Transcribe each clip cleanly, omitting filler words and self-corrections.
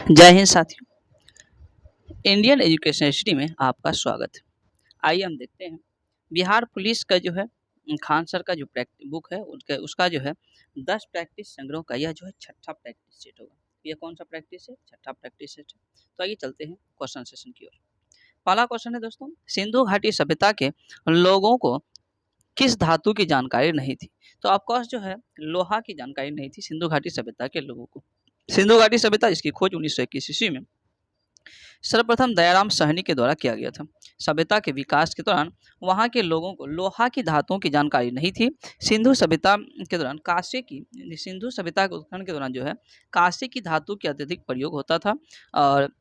जय हिंद साथियों। Indian education history में आपका स्वागत है। आइए हम देखते हैं बिहार पुलिस का जो है खान सर का जो बुक है उसका जो है 10 प्रैक्टिस संग्रह का यह जो है छठा प्रैक्टिस सेट होगा। यह कौन सा प्रैक्टिस है? छठा प्रैक्टिस सेट है। तो आइए चलते हैं क्वेश्चन सेशन की ओर। पहला क्वेश्चन है दोस्तों, सिंधु घाटी सभ्यता के लोगों को किस धातु की जानकारी नहीं थी? तो ऑफकोर्स जो है लोहा की जानकारी नहीं थी सिंधु घाटी सभ्यता के लोगों को। सिंधु घाटी सभ्यता इसकी खोज 1921 ईस्वी में सर्वप्रथम दयाराम साहनी के द्वारा किया गया था। सभ्यता के विकास के दौरान वहां के लोगों को लोहा की धातुओं की जानकारी नहीं थी। सिंधु सभ्यता के दौरान सिंधु सभ्यता के उत्खनन के दौरान जो है कांसे की धातु के अत्यधिक प्रयोग होता था और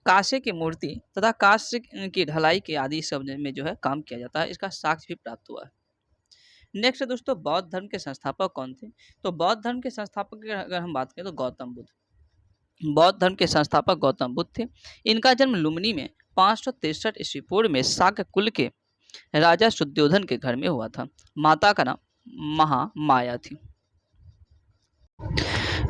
कांसे की मूर्ति तथा कांसे की ढलाई के आदि सब में जो है काम किया जाता है। इसका साक्ष्य भी प्राप्त हुआ है। नेक्स्ट दोस्तों, बौद्ध धर्म के संस्थापक कौन थे? तो बौद्ध धर्म के संस्थापक की अगर हम बात करें तो गौतम बुद्ध। बौद्ध धर्म के संस्थापक गौतम बुद्ध थे। इनका जन्म लुम्बिनी में 563 ईस्वी पूर्व में शाक्य कुल के राजा शुद्धोधन के घर में हुआ था। माता का नाम महामाया थी।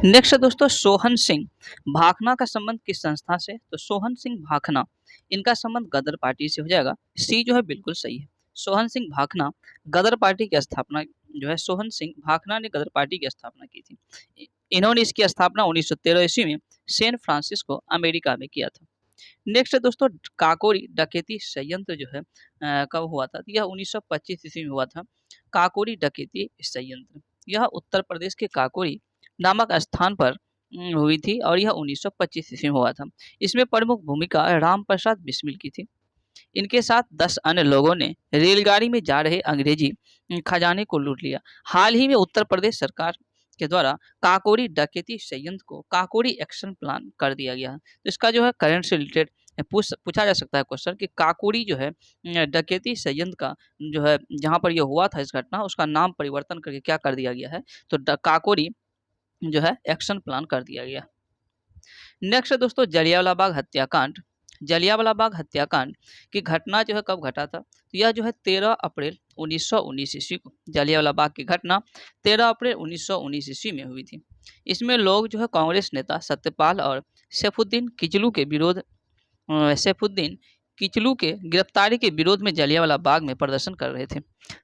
नेक्स्ट दोस्तों, सोहन सिंह भाखना का संबंध किस संस्था से? तो सोहन सिंह भाखना इनका संबंध गदर पार्टी से हो जाएगा। सी जो है बिल्कुल सही है। सोहन सिंह भाखना गदर पार्टी की स्थापना जो है सोहन सिंह भाखना ने गदर पार्टी की स्थापना की थी। इन्होंने इसकी स्थापना 1913 ईस्वी में सैन फ्रांसिस्को अमेरिका में किया था। नेक्स्ट दोस्तों, काकोरी डकैती संयंत्र जो है कब हुआ था? यह 1925 ईस्वी में हुआ था। काकोरी डकैती संयंत्र यह उत्तर प्रदेश के काकोरी नामक स्थान पर हुई थी और यह 1925 ईस्वी में हुआ था। इसमें प्रमुख भूमिका राम प्रसाद बिस्मिल की थी। इनके साथ 10 अन्य लोगों ने रेलगाड़ी में जा रहे अंग्रेजी खजाने को लूट लिया। हाल ही में उत्तर प्रदेश सरकार के द्वारा काकोरी डकैती संयंत्र को काकोरी एक्शन प्लान कर दिया गया है। तो इसका जो है करंट से रिलेटेड पूछा जा सकता है क्वेश्चन कि काकोरी जो है डकैती संयंत्र का जो है जहाँ पर यह हुआ था इस घटना उसका नाम परिवर्तन करके क्या कर दिया गया है? तो काकोरी जो है एक्शन प्लान कर दिया गया। नेक्स्ट दोस्तों, जलियांवाला बाग हत्याकांड। जलियांवाला बाग हत्याकांड की घटना जो है कब घटा था? तो यह जो है 13 अप्रैल 1919 ईस्वी को जलियांवाला बाग की घटना 13 अप्रैल 1919 ईस्वी में हुई थी। इसमें लोग जो है कांग्रेस नेता सत्यपाल और सैफुद्दीन किचलू के गिरफ्तारी के विरोध में जलियांवाला बाग में प्रदर्शन कर रहे थे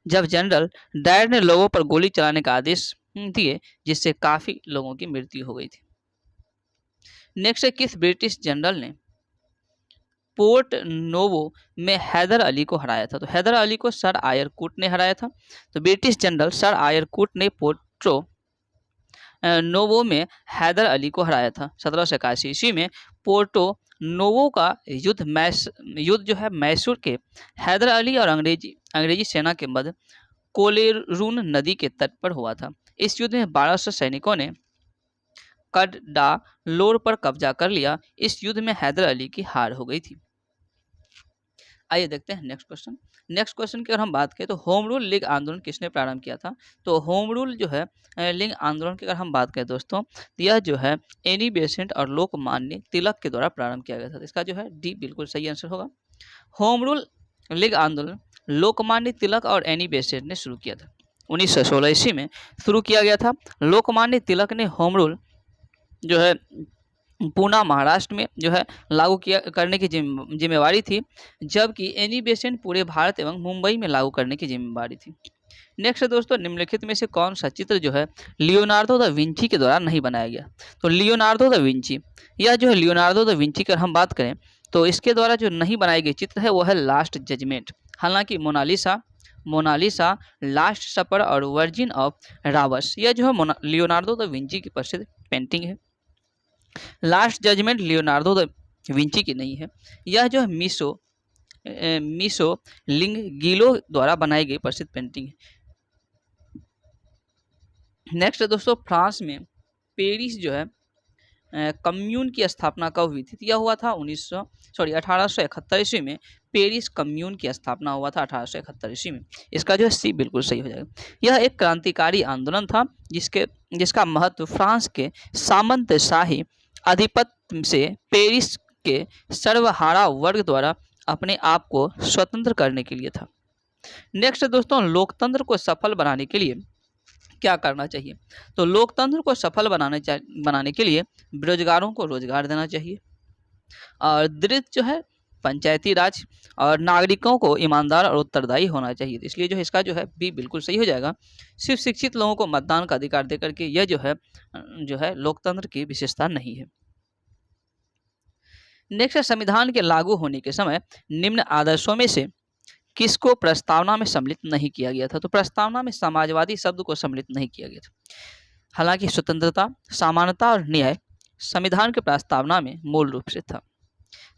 जब जनरल डायर ने लोगों पर गोली चलाने का आदेश दिए जिससे काफी लोगों की मृत्यु हो गई थी। नेक्स्ट है, किस ब्रिटिश जनरल ने पोर्ट नोवो में हैदर अली को हराया था? तो हैदर अली को सर आयर कूट ने हराया था। तो ब्रिटिश जनरल सर आयर कूट ने पोर्टो नोवो में हैदर अली को हराया था। 1781 ईस्वी में पोर्टो नोवो का युद्ध जो है मैसूर के हैदर अली और अंग्रेजी सेना के मध्य कोलेरून नदी के तट पर हुआ था। इस युद्ध में 1200 सैनिकों ने कडालोर पर कब्जा कर लिया। इस युद्ध में हैदर अली की हार हो गई थी। आइए देखते हैं नेक्स्ट क्वेश्चन। नेक्स्ट क्वेश्चन की अगर हम बात करें तो होम रूल लीग आंदोलन किसने प्रारंभ किया था? तो होम रूल जो है लीग आंदोलन की अगर हम बात करें दोस्तों तो यह जो है एनी बेसेंट और लोकमान्य तिलक के द्वारा प्रारंभ किया गया था। इसका जो है डी बिल्कुल सही आंसर होगा। होम रूल लीग आंदोलन लोकमान्य तिलक और एनी बेसेंट ने शुरू किया था। 1916 ईस्वी में शुरू किया गया था। लोकमान्य तिलक ने होम रूल जो है पूना महाराष्ट्र में जो है लागू करने की जिम्मेवारी थी जबकि एनी बेसेंट पूरे भारत एवं मुंबई में लागू करने की जिम्मेवारी थी। नेक्स्ट दोस्तों, निम्नलिखित में से कौन सा चित्र जो है लियोनार्डो दा विंची के द्वारा नहीं बनाया गया? तो लियोनार्डो दा विंची यह जो है लियोनार्डो दा विंची की अगर हम बात करें तो इसके द्वारा जो नहीं बनाई गई चित्र है वह है लास्ट जजमेंट। हालांकि मोनालिसा, लास्ट सपर और वर्जिन ऑफ रावस यह जो है लियोनार्डो दा विंची की प्रसिद्ध पेंटिंग है। Last Judgement Leonardo da Vinci की नहीं है। यह जो है मिसो लिंगगिलो द्वारा बनाई गई प्रसिद्ध पेंटिंग है। नेक्स्ट दोस्तों, फ्रांस में पेरिस जो है कम्यून की स्थापना कब हुई थी? यह हुआ था 1871 ईस्वी में पेरिस कम्यून की स्थापना हुआ था 1871 ईस्वी में। इसका जो है सी बिल्कुल सही हो जाएगा। यह एक क्रांतिकारी आंदोलन था जिसका महत्व फ्रांस के सामंतशाही आधिपत्य से पेरिस के सर्वहारा वर्ग द्वारा अपने आप को स्वतंत्र करने के लिए था। नेक्स्ट दोस्तों, लोकतंत्र को सफल बनाने के लिए क्या करना चाहिए? तो लोकतंत्र को सफल बनाने के लिए बेरोजगारों को रोजगार देना चाहिए और दृढ़ जो है पंचायती राज और नागरिकों को ईमानदार और उत्तरदायी होना चाहिए। तो इसलिए जो है इसका जो है बी बिल्कुल सही हो जाएगा। सिर्फ शिक्षित लोगों को मतदान का अधिकार दे करके यह जो है लोकतंत्र की विशेषता नहीं है। नेक्स्ट, संविधान के लागू होने के समय निम्न आदर्शों में से किसको प्रस्तावना में सम्मिलित नहीं किया गया था? तो प्रस्तावना में समाजवादी शब्द को सम्मिलित नहीं किया गया था। हालांकि स्वतंत्रता, समानता और न्याय संविधान की प्रस्तावना में मूल रूप से था।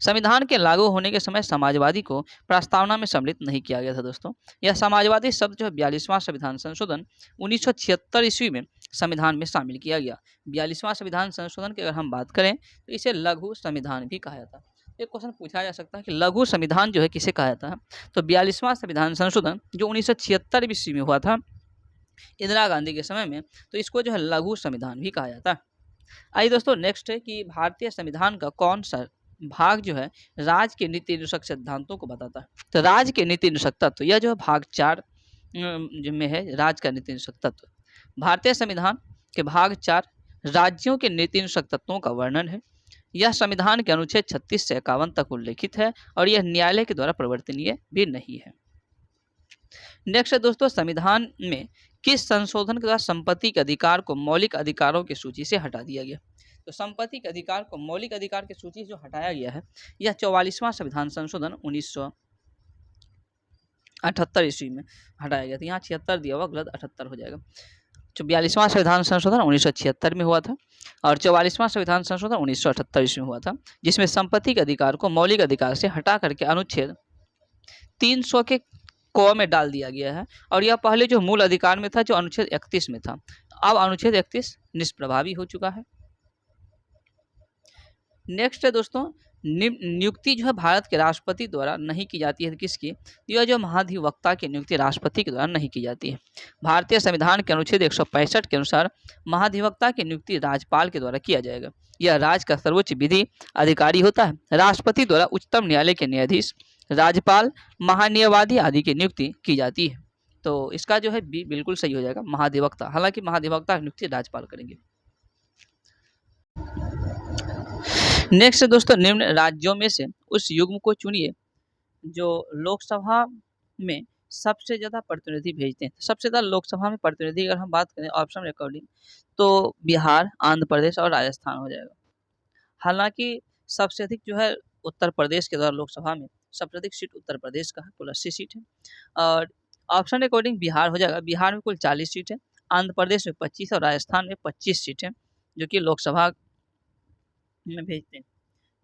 संविधान के लागू होने के समय समाजवादी को प्रस्तावना में सम्मिलित नहीं किया गया था दोस्तों। यह समाजवादी शब्द जो है 42वां संविधान संशोधन 1976 ईस्वी में संविधान में शामिल किया गया। 42वां संविधान संशोधन की अगर हम बात करें तो इसे लघु संविधान भी कहा जाता है। एक क्वेश्चन पूछा जा सकता है कि लघु संविधान जो है किसे कहा जाता है? तो 42वां संविधान संशोधन जो 1976 ईस्वी में हुआ था इंदिरा गांधी के समय में, तो इसको जो है लघु संविधान भी कहा जाता है। आइए दोस्तों, नेक्स्ट है कि भारतीय संविधान का कौन सा भाग जो है राज्य के नीति अनुसक सिद्धांतों को बताता है? तो राज्य के नीति अनुसक तत्व, यह जो है भाग 4 में है राज्य का नीति अनुसक तत्व। भारतीय संविधान के भाग 4 राज्यों के नीति अनुसक तत्वों का वर्णन है। यह संविधान के अनुच्छेद 36 से 51 तक उल्लेखित है और यह न्यायालय के द्वारा परिवर्तनीय भी नहीं है। नेक्स्ट है दोस्तों, संविधान में किस संशोधन के द्वारा संपत्ति के अधिकार को मौलिक अधिकारों की सूची से हटा दिया गया? तो संपत्ति के अधिकार को मौलिक अधिकार की सूची से जो हटाया गया है यह 44वां संविधान संशोधन 1978 ईस्वी में हटाया गया था। यहाँ 76 दिया हुआ, गलत 78 हो जाएगा। 42वां संविधान संशोधन 1976 में हुआ था और 44वां संविधान संशोधन 1978 ईस्वी में हुआ था, जिसमें संपत्ति के अधिकार को मौलिक अधिकार से हटा करके अनुच्छेद 300 के क में डाल दिया गया है। और यह पहले जो मूल अधिकार में था जो अनुच्छेद 31 में था, अब अनुच्छेद 31 निष्प्रभावी हो चुका है। नेक्स्ट है दोस्तों, नियुक्ति जो है भारत के राष्ट्रपति द्वारा नहीं की जाती है। किसकी? यह जो महाधिवक्ता की नियुक्ति राष्ट्रपति के द्वारा नहीं की जाती है। भारतीय संविधान के अनुच्छेद 165 के अनुसार महाधिवक्ता की नियुक्ति राज्यपाल के द्वारा किया जाएगा। यह राज्य का सर्वोच्च विधि अधिकारी होता है। राष्ट्रपति द्वारा उच्चतम न्यायालय के न्यायाधीश, राज्यपाल, महान्यायवादी आदि की नियुक्ति की जाती है। तो इसका जो है बी बिल्कुल सही हो जाएगा, महाधिवक्ता। हालांकि महाधिवक्ता की नियुक्ति राज्यपाल करेंगे। नेक्स्ट दोस्तों, निम्न राज्यों में से उस युग्म को चुनिए जो लोकसभा में सबसे ज़्यादा प्रतिनिधि भेजते हैं। सबसे ज़्यादा लोकसभा में प्रतिनिधि अगर हम बात करें ऑप्शन अकॉर्डिंग तो बिहार, आंध्र प्रदेश और राजस्थान हो जाएगा। हालांकि सबसे अधिक जो है उत्तर प्रदेश के द्वारा लोकसभा में सबसे अधिक सीट उत्तर प्रदेश का है, कुल 80 सीट है। और ऑप्शन अकॉर्डिंग बिहार हो जाएगा। बिहार में कुल 40 सीट है, आंध्र प्रदेश में 25 और राजस्थान में 25 सीट है जो कि लोकसभा में भेजते हैं।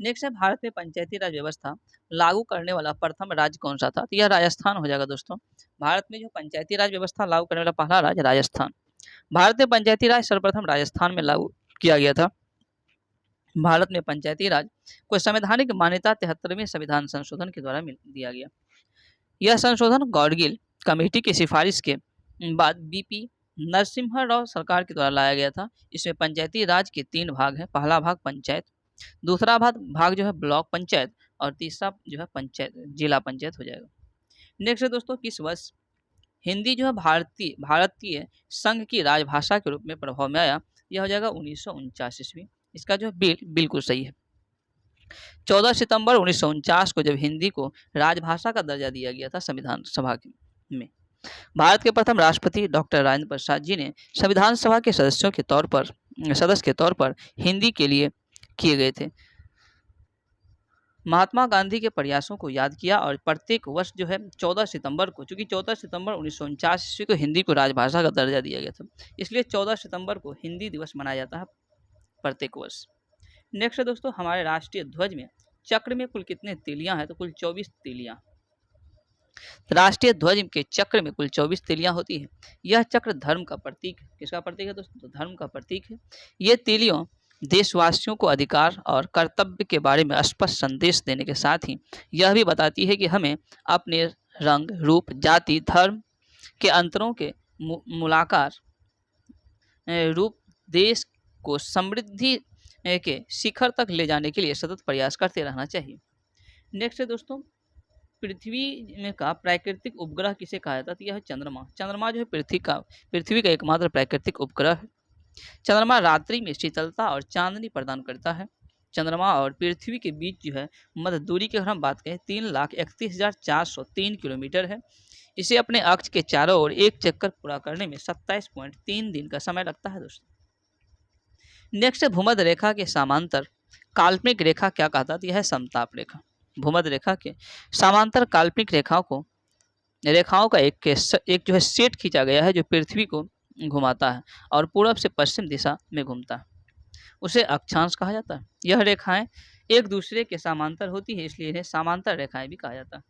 नेक्स्ट है, भारत में पंचायती राज व्यवस्था लागू करने वाला प्रथम राज्य कौन सा था? तो यह राजस्थान हो जाएगा दोस्तों। भारत में जो पंचायती राज व्यवस्था लागू करने वाला पहला राज्य राजस्थान। भारत में पंचायती राज सर्वप्रथम राजस्थान में लागू किया गया था। भारत में पंचायती राज को संवैधानिक मान्यता 73वें संविधान संशोधन के द्वारा दिया गया। यह संशोधन गॉडगिल कमेटी की सिफारिश के बाद बीपी नरसिम्हा राव सरकार के द्वारा लाया गया था। इसमें पंचायती राज के 3 भाग हैं। पहला भाग पंचायत, दूसरा भाग जो है ब्लॉक पंचायत और तीसरा जो है पंचायत जिला पंचायत हो जाएगा। नेक्स्ट है दोस्तों, किस वर्ष हिंदी जो है भारतीय संघ की राजभाषा के रूप में प्रभाव में आया? यह हो जाएगा 1949 ईस्वी। इसका जो बिल्कुल सही है। 14 सितंबर 1949 को जब हिंदी को राजभाषा का दर्जा दिया गया था संविधान सभा में। भारत के प्रथम राष्ट्रपति डॉक्टर राजेंद्र प्रसाद जी ने संविधान सभा के सदस्य के तौर पर हिंदी के लिए किए गए थे। महात्मा गांधी के प्रयासों को याद किया और प्रत्येक वर्ष जो है 14 सितंबर को, चूंकि 14 सितंबर 1949 ईस्वी को हिंदी को राजभाषा का दर्जा दिया गया था, इसलिए 14 सितंबर को हिंदी दिवस मनाया जाता है प्रत्येक वर्ष। नेक्स्ट है दोस्तों, हमारे राष्ट्रीय ध्वज में चक्र में कुल कितने तीलियां हैं? तो कुल 24 तीलियां। राष्ट्रीय ध्वज के चक्र में कुल 24 तीलियां होती है। यह चक्र धर्म का प्रतीक, किसका प्रतीक है दोस्तों? तो धर्म का प्रतीक है। ये तीलियों देशवासियों को अधिकार और कर्तव्य के बारे में स्पष्ट संदेश देने के साथ ही यह भी बताती है कि हमें अपने रंग, रूप, जाति, धर्म के अंतरों के मुलाकार रूप देश को समृद्धि के शिखर तक ले जाने के लिए सतत प्रयास करते रहना चाहिए। नेक्स्ट है दोस्तों, पृथ्वी में का प्राकृतिक उपग्रह किसे कहा जाता है? तो यह है चंद्रमा। चंद्रमा जो है पृथ्वी का एकमात्र प्राकृतिक उपग्रह है। चंद्रमा रात्रि में शीतलता और चांदनी प्रदान करता है। चंद्रमा और पृथ्वी के बीच जो है मध्य दूरी की अगर हम बात करें 3,31,403 किलोमीटर है। इसे अपने अक्ष के चारों ओर एक चक्कर पूरा करने में 27.3 दिन का समय लगता है दोस्तों। नेक्स्ट है भूमध्य रेखा के समांतर काल्पनिक रेखा क्या कहता है? यह है समताप रेखा। भूमध्य रेखा के समांतर काल्पनिक रेखाओं का एक जो है सेट खींचा गया है जो पृथ्वी को घुमाता है और पूरब से पश्चिम दिशा में घूमता है, उसे अक्षांश कहा जाता है। यह रेखाएं एक दूसरे के समांतर होती है, इसलिए इन्हें समांतर रेखाएं भी कहा जाता है।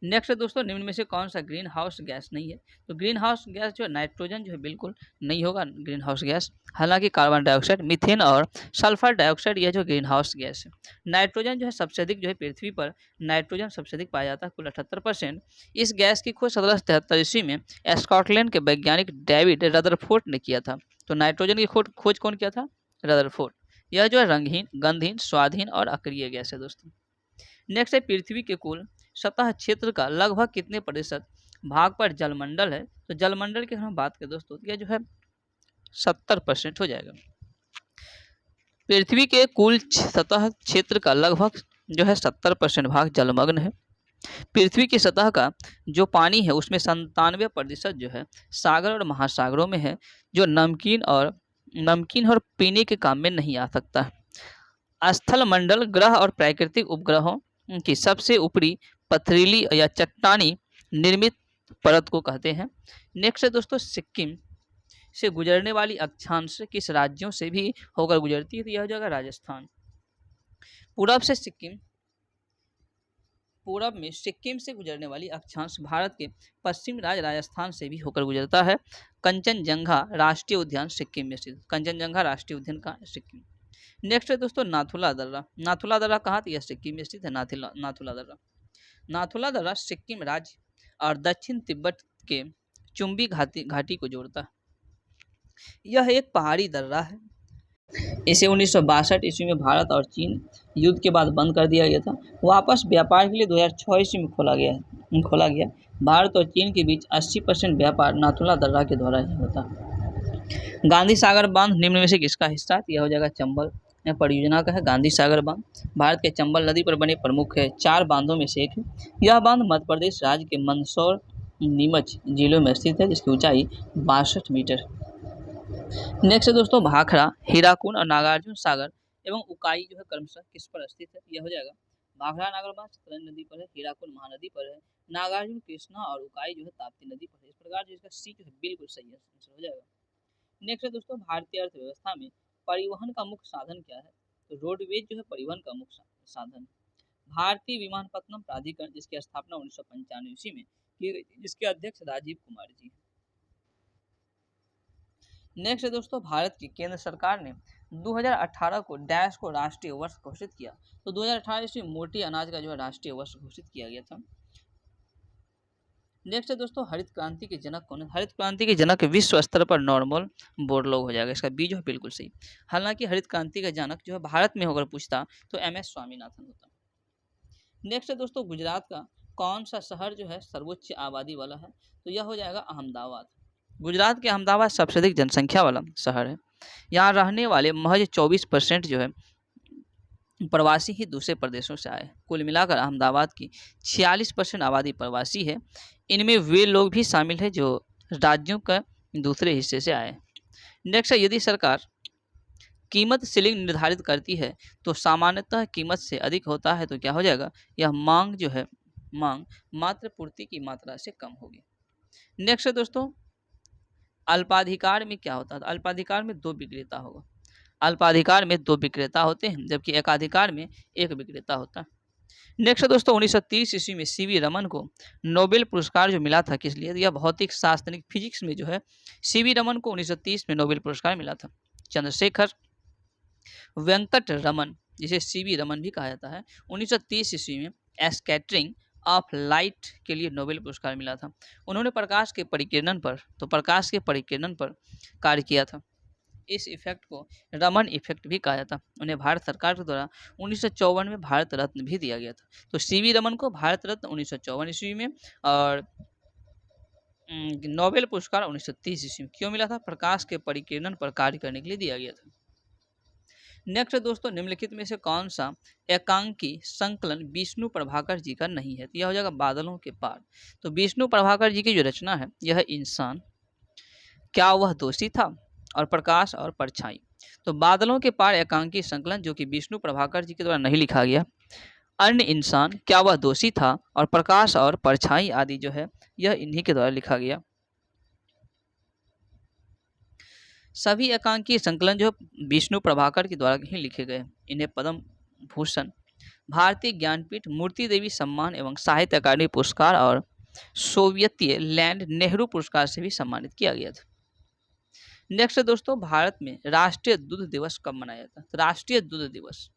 नेक्स्ट दोस्तों, निम्न में से कौन सा ग्रीन हाउस गैस नहीं है? तो ग्रीन हाउस गैस जो है नाइट्रोजन जो है बिल्कुल नहीं होगा ग्रीन हाउस गैस। हालांकि कार्बन डाइऑक्साइड, मीथेन और सल्फर डाइऑक्साइड यह जो ग्रीन हाउस गैस है। नाइट्रोजन जो है सबसे अधिक जो है पृथ्वी पर नाइट्रोजन सबसे अधिक पाया जाता है, कुल 78%। इस गैस की खोज 1773 ईस्वी में स्कॉटलैंड के वैज्ञानिक डेविड रदरफोर्ड ने किया था। तो नाइट्रोजन की खोज कौन किया था? रदरफोर्ड। यह जो है रंगहीन, गंधहीन, स्वादहीन और अक्रिय गैस है दोस्तों। नेक्स्ट है पृथ्वी के कुल सतह क्षेत्र का लगभग कितने प्रतिशत भाग पर जलमंडल है? तो जलमंडल की हम बात करें दोस्तों, यह जो है 70% हो जाएगा। पृथ्वी के कुल सतह क्षेत्र का लगभग जो है 70% भाग जलमग्न है। पृथ्वी की सतह का जो पानी है उसमें 97% जो है सागर और महासागरों में है, जो नमकीन और पीने के काम में नहीं आ सकता। स्थल मंडल ग्रह और प्राकृतिक उपग्रहों की सबसे ऊपरी पथरीली या चट्टानी निर्मित परत को कहते हैं। नेक्स्ट है दोस्तों, सिक्किम से गुजरने वाली अक्षांश किस राज्यों से भी होकर गुजरती है? तो यह हो जाएगा राजस्थान। पूरब में सिक्किम से गुजरने वाली अक्षांश भारत के पश्चिम राज्य राजस्थान से भी होकर गुजरता है। कंचनजंगा राष्ट्रीय उद्यान सिक्किम में स्थित। कंचनजंगा राष्ट्रीय उद्यान का सिक्किम। नेक्स्ट है दोस्तों नाथुला दर्रा। नाथुला दर्रा कहाँ? तो यह सिक्किम में स्थित है। नाथुला दर्रा सिक्किम राज्य और दक्षिण तिब्बत के चुंबी घाटी को जोड़ता है। यह एक पहाड़ी दर्रा है। इसे 1962 ईस्वी में भारत और चीन युद्ध के बाद बंद कर दिया गया था। वापस व्यापार के लिए 2006 ईस्वी में खोला गया। भारत और चीन के बीच 80% व्यापार नाथुला दर्रा के द्वारा ही होता है। गांधी सागर बांध निम्न में से किसका हिस्सा है? यह हो जाएगा चंबल परियोजना का है। गांधी सागर बांध भारत के चंबल नदी पर बने प्रमुख है 4 बांधों में से एक है। यह बांध मध्य प्रदेश राज्य के मंदसौर, नीमच जिलों में स्थित है, जिसकी ऊंचाई 62 मीटर। नेक्स्ट है दोस्तों भाखड़ा, हीराकुंड और नागार्जुन सागर एवं उकाई जो है क्रमशः किस पर स्थित है? यह हो जाएगा भाखड़ा नागर बांध सतलज नदी पर है, हीराकुंड महानदी पर है, नागार्जुन कृष्णा और उकाई जो है ताप्ती नदी पर है। इस प्रकार जो इसका सी जो है बिल्कुल सही आंसर हो जाएगा। नेक्स्ट है दोस्तों भारतीय अर्थव्यवस्था में परिवहन का मुख्य साधन क्या है? तो रोडवेज जो है परिवहन का मुख्य साधन। भारतीय विमानपत्तनम प्राधिकरण जिसकी स्थापना 1995 ईस्वी में की गई, जिसके अध्यक्ष राजीव कुमार जी। नेक्स्ट है दोस्तों भारत की केंद्र सरकार ने 2018 को डैश को राष्ट्रीय वर्ष घोषित किया। तो 2018 ईस्वी मोटी अनाज का जो है राष्ट्रीय वर्ष घोषित किया गया था। नेक्स्ट है दोस्तों हरित क्रांति के जनक कौन है? हरित क्रांति के जनक विश्व स्तर पर नॉर्मल बोरलॉग हो जाएगा। इसका बी जो है बिल्कुल सही। हालांकि हरित क्रांति का जनक जो है भारत में होकर पूछता तो MS स्वामीनाथन होता। नेक्स्ट है दोस्तों गुजरात का कौन सा शहर जो है सर्वोच्च आबादी वाला है? तो यह हो जाएगा अहमदाबाद। गुजरात के अहमदाबाद सबसे अधिक जनसंख्या वाला शहर है। यहाँ रहने वाले महज 24% जो है प्रवासी ही दूसरे प्रदेशों से आए। कुल मिलाकर अहमदाबाद की 46% आबादी प्रवासी है। इनमें वे लोग भी शामिल हैं जो राज्यों का दूसरे हिस्से से आए। नेक्स्ट है यदि सरकार कीमत सीलिंग निर्धारित करती है तो सामान्यतः कीमत से अधिक होता है, तो क्या हो जाएगा? यह मांग मात्र पूर्ति की मात्रा से कम होगी। नेक्स्ट है दोस्तों अल्पाधिकार में क्या होता है? अल्पाधिकार में 2 विक्रेता होगा। अल्पाधिकार में 2 विक्रेता होते हैं, जबकि एकाधिकार में 1 विक्रेता होता है। नेक्स्ट है दोस्तों 1930 ईस्वी में CV रमन को नोबेल पुरस्कार जो मिला था किस लिए? यह भौतिक शास्त्र फिजिक्स में जो है CV रमन को 1930 में नोबेल पुरस्कार मिला था। चंद्रशेखर वेंकट रमन, जिसे CV रमन भी कहा जाता है, 1930 ईस्वी में स्कैटरिंग ऑफ लाइट के लिए नोबेल पुरस्कार मिला था। उन्होंने प्रकाश के परिकिरणन पर कार्य किया था। इस इफेक्ट को रमन इफेक्ट भी कहा जाता। उन्हें भारत सरकार के द्वारा 1954 में भारत रत्न भी दिया गया था। तो सीवी रमन को भारत रत्न 1954 ईस्वी में और नोबेल पुरस्कार 1930 ईस्वी में क्यों मिला था? प्रकाश के परिकिरण पर कार्य करने के लिए दिया गया था। नेक्स्ट दोस्तों, निम्नलिखित में से कौन सा एकांकी संकलन विष्णु प्रभाकर जी का नहीं है? तो यह हो जाएगा बादलों के पार। तो विष्णु प्रभाकर जी की जो रचना है यह इंसान, क्या वह दोषी था, और प्रकाश और परछाई। तो बादलों के पार एकांकी संकलन जो कि विष्णु प्रभाकर जी के द्वारा नहीं लिखा गया, अन्य इंसान, क्या वह दोषी था और प्रकाश और परछाई आदि जो है यह इन्हीं के द्वारा लिखा गया। सभी एकांकी संकलन जो विष्णु प्रभाकर के द्वारा ही लिखे गए। इन्हें पद्म भूषण, भारतीय ज्ञानपीठ, मूर्ति देवी सम्मान एवं साहित्य अकादमी पुरस्कार और सोवियतीय लैंड नेहरू पुरस्कार से भी सम्मानित किया गया था। नेक्स्ट दोस्तों, भारत में राष्ट्रीय दूध दिवस कब मनाया जाता है? तो राष्ट्रीय दूध दिवस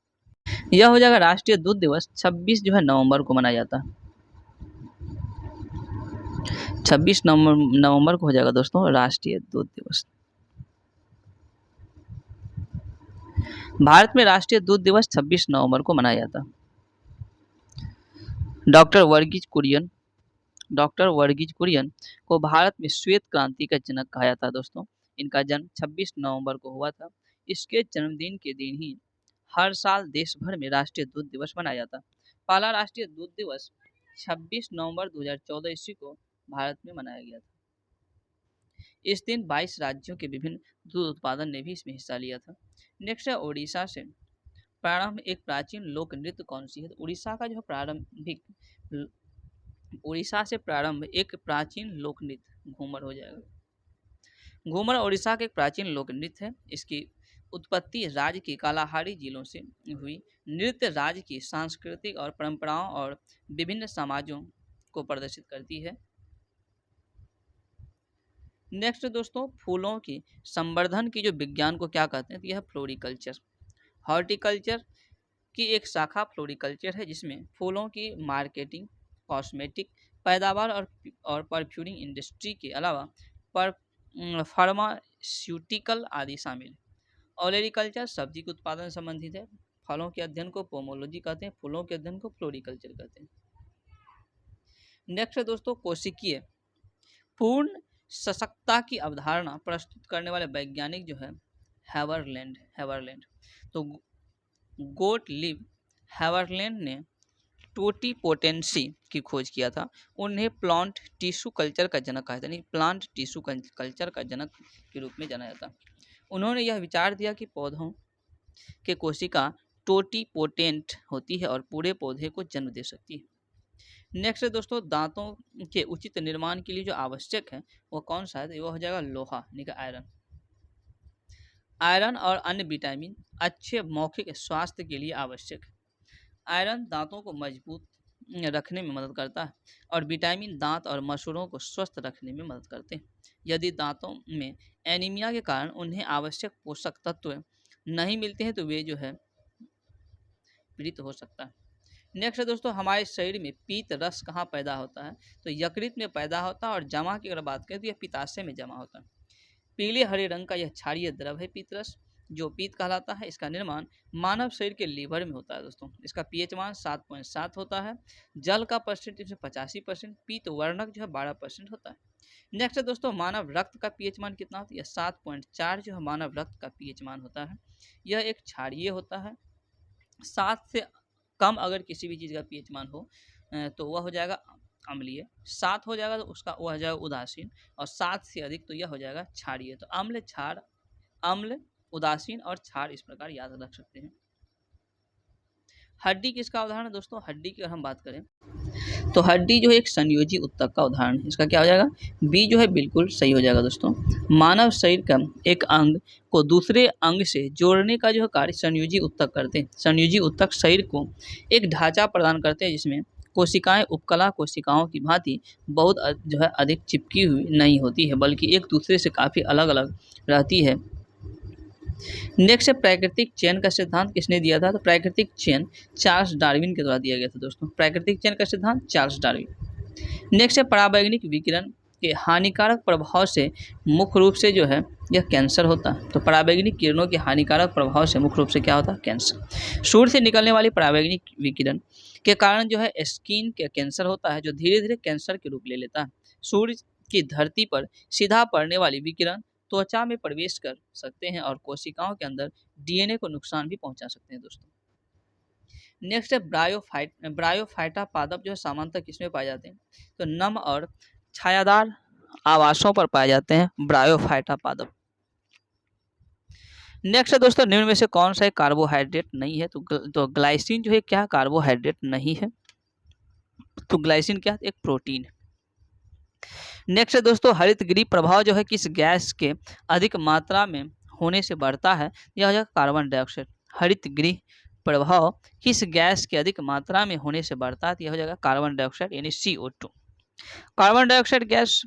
यह हो जाएगा, राष्ट्रीय दूध दिवस 26 जो है नवंबर को मनाया जाता है। 26 नवंबर को हो जाएगा दोस्तों राष्ट्रीय दूध दिवस। भारत में राष्ट्रीय दूध दिवस 26 नवंबर को मनाया जाता है। डॉक्टर वर्गीज कुरियन को भारत में श्वेत क्रांति का जनक कहा जाता है दोस्तों। इनका जन्म 26 नवंबर को हुआ था। इसके जन्मदिन के दिन ही हर साल देश भर में राष्ट्रीय दूध दिवस मनाया जाता है। पहला राष्ट्रीय दूध दिवस 26 नवंबर 2014 ईस्वी को भारत में मनाया गया था। इस दिन 22 राज्यों के विभिन्न दूध उत्पादन ने भी इसमें हिस्सा लिया था। नेक्स्ट है, उड़ीसा से प्रारंभ एक प्राचीन लोक नृत्य कौन सी है? तो उड़ीसा का जो उड़ीसा से प्रारंभ एक प्राचीन लोक नृत्य घूमर हो जाएगा। घूमर उड़ीसा का एक प्राचीन लोक नृत्य है। इसकी उत्पत्ति राज्य की कालाहारी जिलों से हुई। नृत्य राज्य की सांस्कृतिक और परंपराओं और विभिन्न समाजों को प्रदर्शित करती है। नेक्स्ट दोस्तों, फूलों की संवर्धन की जो विज्ञान को क्या कहते हैं? तो यह फ्लोरिकल्चर। हॉर्टिकल्चर की एक शाखा फ्लोरिकल्चर है जिसमें फूलों की मार्केटिंग, कॉस्मेटिक, पैदावार और परफ्यूरिंग इंडस्ट्री के अलावा फार्मास्यूटिकल आदि शामिल। ओलेरिकल्चर सब्जी के उत्पादन से संबंधित है। फलों के अध्ययन को पोमोलॉजी कहते हैं, फूलों के अध्ययन को फ्लोरिकल्चर कहते हैं। नेक्स्ट दोस्तों, कोशिकीय पूर्ण सशक्तता की अवधारणा प्रस्तुत करने वाले वैज्ञानिक जो है हैवर्लैंड। तो गोटलिब हैवर्लैंड ने टोटीपोटेंसी की खोज किया था। उन्हें प्लांट टिश्यू कल्चर का जनक कहा जाता है, प्लांट टिश्यू कल्चर का जनक के रूप में जाना जाता। उन्होंने यह विचार दिया कि पौधों के कोशिका टोटीपोटेंट होती है और पूरे पौधे को जन्म दे सकती है। नेक्स्ट दोस्तों, दांतों के उचित निर्माण के लिए जो आवश्यक है वो कौन सा है? वो हो जाएगा लोहा यानी कि आयरन और अन्य विटामिन अच्छे मौखिक स्वास्थ्य के लिए आवश्यक है। आयरन दांतों को मजबूत रखने में मदद करता है और विटामिन दांत और मसूड़ों को स्वस्थ रखने में मदद करते हैं। यदि दांतों में एनीमिया के कारण उन्हें आवश्यक पोषक तत्व नहीं मिलते हैं तो वे जो है पीड़ित हो सकता है। नेक्स्ट दोस्तों, हमारे शरीर में पीत रस कहाँ पैदा होता है? तो यकृत में पैदा होता है और जमा की अगर बात करें तो यह पित्ताशय में जमा होता है। पीले हरे रंग का यह क्षारीय द्रव है पीत रस, जो पीत कहलाता है। इसका निर्माण मानव शरीर के लीवर में होता है दोस्तों। इसका पीएच मान 7.7 होता है। जल का परसेंट इसमें 85%, पीत वर्णक जो है 12% होता है। नेक्स्ट दोस्तों, मानव रक्त का पीएच मान कितना होता है? यह 7.4 जो है मानव रक्त का पीएच मान होता है। यह एक क्षारीय होता है। 7 से कम अगर किसी भी चीज़ का पीएच मान हो तो वह हो जाएगा अम्लीय, 7 हो जाएगा तो उसका वह हो जाएगा उदासीन, और 7 से अधिक तो यह हो जाएगा क्षारीय। तो अम्ल, क्षार, अम्ल, उदासीन और क्षार इस प्रकार याद रख सकते हैं। हड्डी किसका उदाहरण है दोस्तों? हड्डी की अगर हम बात करें तो हड्डी जो है एक संयोजी उत्तक का उदाहरण है। इसका क्या हो जाएगा? बी जो है बिल्कुल सही हो जाएगा दोस्तों। मानव शरीर का एक अंग को दूसरे अंग से जोड़ने का जो कार्य संयोजी उत्तक करते हैं। संयोजी उत्तक शरीर को एक ढांचा प्रदान करते हैं जिसमें कोशिकाएं उपकला कोशिकाओं की भांति बहुत जो है अधिक चिपकी हुई नहीं होती है, बल्कि एक दूसरे से काफ़ी अलग अलग रहती है। नेक्स्ट है, प्राकृतिक चयन का सिद्धांत किसने दिया था? तो प्राकृतिक चयन चार्ल्स डार्विन के द्वारा दिया गया था दोस्तों। प्राकृतिक चयन का सिद्धांत चार्ल्स डार्विन। नेक्स्ट है, परावैंगिक विकिरण के हानिकारक प्रभाव से मुख्य रूप से जो है यह कैंसर होता है। तो पराबैंगनी किरणों के हानिकारक प्रभाव से मुख्य रूप से क्या होता है? कैंसर। सूर्य से निकलने वाली पराबैंगनी विकिरण के कारण जो है स्किन के कैंसर होता है, जो धीरे धीरे कैंसर के रूप ले लेता है। सूर्य की धरती पर सीधा पड़ने वाली विकिरण त्वचा में प्रवेश कर सकते हैं और कोशिकाओं के अंदर डीएनए को नुकसान भी पहुंचा सकते हैं दोस्तों। नेक्स्ट है ब्रायोफाइटा पादप, जो है सामान्यतः किसमें पाए जाते हैं? तो नम और छायादार आवासों पर पाए जाते हैं ब्रायोफाइटा पादप। नेक्स्ट है दोस्तों, निम्न में से कौन सा कार्बोहाइड्रेट नहीं है? तो ग्लाइसिन जो है क्या कार्बोहाइड्रेट नहीं है? तो ग्लाइसिन क्या? एक प्रोटीन है। नेक्स्ट है दोस्तों, हरित गृह प्रभाव जो है किस गैस के अधिक मात्रा में होने से बढ़ता है? यह हो जाएगा कार्बन डाइऑक्साइड। हरित गृह प्रभाव किस गैस के अधिक मात्रा में होने से बढ़ता है? यह हो जाएगा कार्बन डाइऑक्साइड यानी CO2। कार्बन डाइऑक्साइड गैस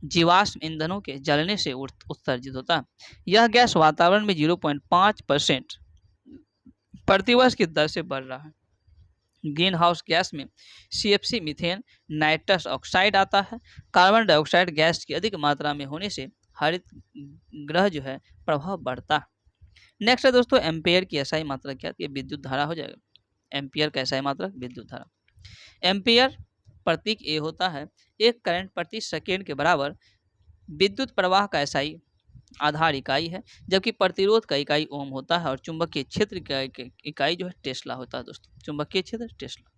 जीवाश्म ईंधनों के जलने से उत्सर्जित होता है। यह गैस वातावरण में 0.5% प्रतिवर्ष की दर से बढ़ रहा है। ग्रीन हाउस गैस में CFC, मीथेन, नाइट्रस ऑक्साइड आता है। कार्बन डाइऑक्साइड गैस की अधिक मात्रा में होने से हरित गृह जो है प्रभाव बढ़ता है। नेक्स्ट है दोस्तों, एम्पेयर की SI मात्रा क्या है? विद्युत धारा हो जाएगा। एम्पियर का SI मात्रा विद्युत धारा। एम्पियर प्रतीक A होता है एक करंट प्रति सेकेंड के बराबर। विद्युत प्रवाह का SI आधार इकाई है, जबकि प्रतिरोध का इकाई ओम होता है और चुंबकीय क्षेत्र का इकाई जो है टेस्ला होता है दोस्तों। चुंबकीय क्षेत्र टेस्ला।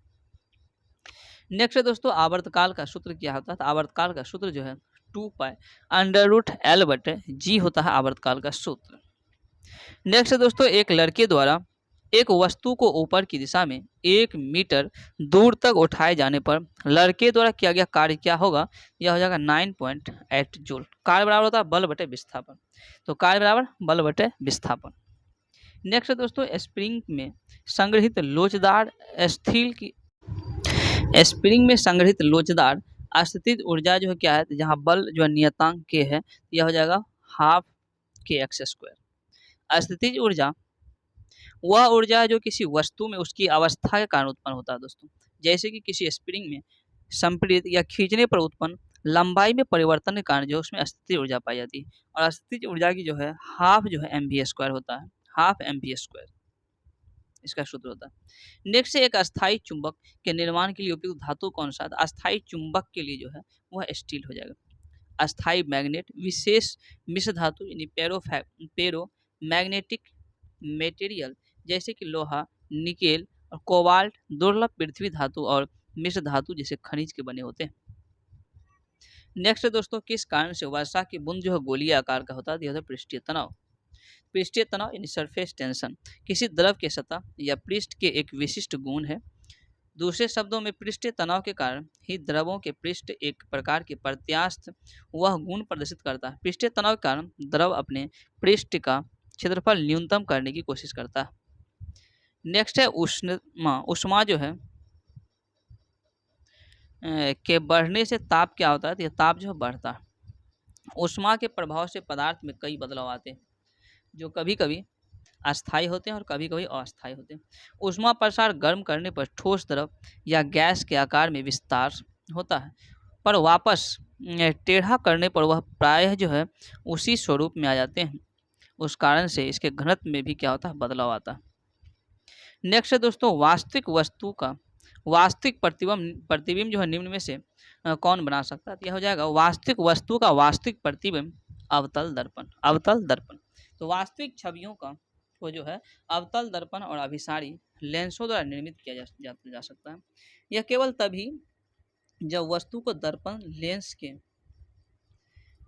नेक्स्ट है दोस्तों, आवर्तकाल का सूत्र क्या होता है? तो आवर्तकाल का सूत्र जो है 2π√L/G होता है आवर्तकाल का सूत्र। नेक्स्ट है दोस्तों, एक लड़के द्वारा एक वस्तु को ऊपर की दिशा में 1 मीटर दूर तक उठाए जाने पर लड़के द्वारा किया गया कार्य क्या होगा? यह हो जाएगा 9.8 जूल। कार्य बराबर होता है बल बटे विस्थापन। तो कार्य बराबर बल बटे विस्थापन। नेक्स्ट है दोस्तों, स्प्रिंग में संग्रहित लोचदार अस्थितिज ऊर्जा जो है क्या है? जहाँ बल जो है नियतांक के है, यह हो जाएगा 12kx²। अस्थितिज ऊर्जा वह ऊर्जा है जो किसी वस्तु में उसकी अवस्था के कारण उत्पन्न होता है दोस्तों। जैसे कि किसी स्प्रिंग में संपीड़ित या खींचने पर उत्पन्न लंबाई में परिवर्तन के कारण जो उसमें अस्थितिज ऊर्जा पाई जाती है। और अस्थितिज ऊर्जा की जो है हाफ जो है mv² होता है। हाफ mv² इसका सूत्र होता है। नेक्स्ट, एक अस्थायी चुंबक के निर्माण के लिए उपयुक्त धातु कौन सा है? अस्थायी चुंबक के लिए जो है वह स्टील हो जाएगा। अस्थायी मैग्नेट विशेष मिश्र धातु यानी पेरो मैग्नेटिक मेटेरियल जैसे कि लोहा, निकेल और कोबाल्ट दुर्लभ पृथ्वी धातु और मिश्र धातु जैसे खनिज के बने होते हैं। नेक्स्ट दोस्तों, किस कारण से वर्षा की बूंद जो है गोलीय आकार का होता है? यह होता है पृष्ठीय तनाव। पृष्ठीय तनाव यानी सरफेस टेंशन किसी द्रव के सतह या पृष्ठ के एक विशिष्ट गुण है। दूसरे शब्दों में पृष्ठीय तनाव के कारण ही द्रवों के पृष्ठ एक प्रकार के प्रत्यास्थ वह गुण प्रदर्शित करता है। पृष्ठीय तनाव के कारण द्रव अपने पृष्ठ का क्षेत्रफल न्यूनतम करने की कोशिश करता है। नेक्स्ट है उष्मा। उष्मा जो है के बढ़ने से ताप क्या होता है? तो यह ताप जो है बढ़ता है। उष्मा के प्रभाव से पदार्थ में कई बदलाव आते हैं, जो कभी कभी अस्थायी होते हैं और कभी कभी अस्थायी होते हैं। उष्मा प्रसार गर्म करने पर ठोस द्रव या गैस के आकार में विस्तार होता है, पर वापस टेढ़ा करने पर वह प्रायः जो है उसी स्वरूप में आ जाते हैं। उस कारण से इसके घनत्व में भी क्या होता है? बदलाव आता है। नेक्स्ट है दोस्तों, वास्तविक वस्तु का वास्तविक प्रतिबिंब जो है निम्न में से कौन बना सकता है? यह हो जाएगा वास्तविक वस्तु का वास्तविक प्रतिबिंब अवतल दर्पण। अवतल दर्पण। तो वास्तविक छवियों का को जो है अवतल दर्पण और अभिसारी लेंसों द्वारा निर्मित किया जा सकता है। यह केवल तभी जब वस्तु को दर्पण लेंस के